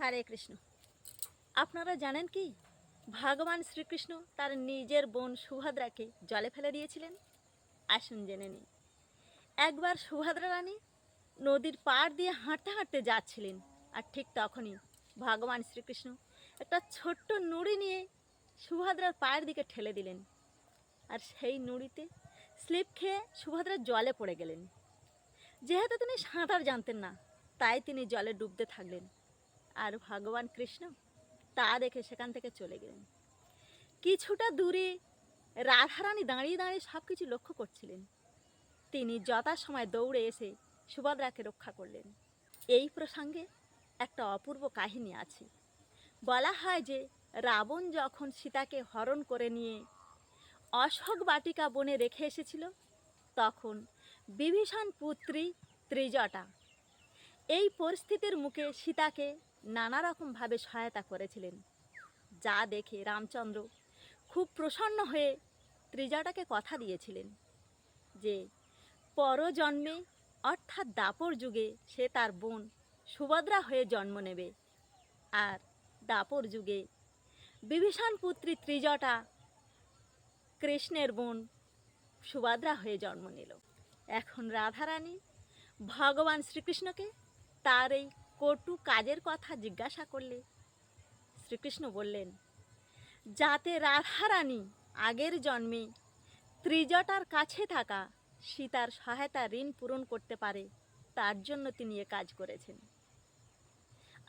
হরে কৃষ্ণ। আপনারা জানেন কি ভগবান শ্রীকৃষ্ণ তার নিজের বোন সুভদ্রাকে জলে ফেলে দিয়েছিলেন? আসুন জেনে নিই। একবার সুভদ্রা রানী নদীর পাড় দিয়ে হাঁটতে হাঁটতে যাচ্ছিলেন, আর ঠিক তখনই ভগবান শ্রীকৃষ্ণ একটা ছোট্ট নুড়ি নিয়ে সুভদ্রার পায়ের দিকে ঠেলে দিলেন, আর সেই নুড়িতে স্লিপ খেয়ে সুভদ্রা জলে পড়ে গেলেন। যেহেতু তিনি সাঁতার জানতেন না, তাই তিনি জলে ডুবতে থাকলেন, আর ভগবান কৃষ্ণ তা দেখে সেখান থেকে চলে গেলেন। কিছুটা দূরে রাধারানী দাঁড়িয়ে দাঁড়িয়ে সব কিছু লক্ষ্য করছিলেন। তিনি যথাসময় দৌড়ে এসে সুভদ্রাকে রক্ষা করলেন। এই প্রসঙ্গে একটা অপূর্ব কাহিনী আছে। বলা হয় যে রাবণ যখন সীতাকে হরণ করে নিয়ে অশোক বাটিকা বনে রেখে এসেছিল, তখন বিভীষণ পুত্রী ত্রিজটা এই পরিস্থিতির মুখে সীতাকে নানা রকমভাবে সহায়তা করেছিলেন, যা দেখে রামচন্দ্র খুব প্রসন্ন হয়ে ত্রিজটাকে কথা দিয়েছিলেন যে পরজন্মে অর্থাৎ দাপর যুগে সে তার বোন সুভদ্রা হয়ে জন্ম নেবে, আর দাপর যুগে বিভীষণ পুত্রী ত্রিজটা কৃষ্ণের বোন সুভদ্রা হয়ে জন্ম নিল। এখন রাধারানী ভগবান শ্রীকৃষ্ণকে তার এই কটু কাজের কথা জিজ্ঞাসা করলে শ্রীকৃষ্ণ বললেন, যাতে রাধারানী আগের জন্মে ত্রিজটার কাছে থাকা সীতার সহায়তা ঋণ পূরণ করতে পারে, তার জন্য তিনি এ কাজ করেছেন।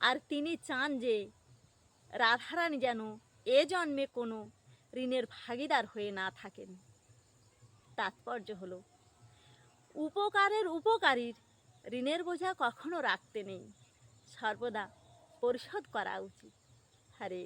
আর তিনি চান যে রাধারানী যেন এ জন্মে কোনো ঋণের ভাগিদার হয়ে না থাকেন। তাৎপর্য হলো, উপকারের উপকারীর ঋণের বোঝা কখনো রাখতে নেই, সর্বদা পরিশোধ করা উচিত। হরে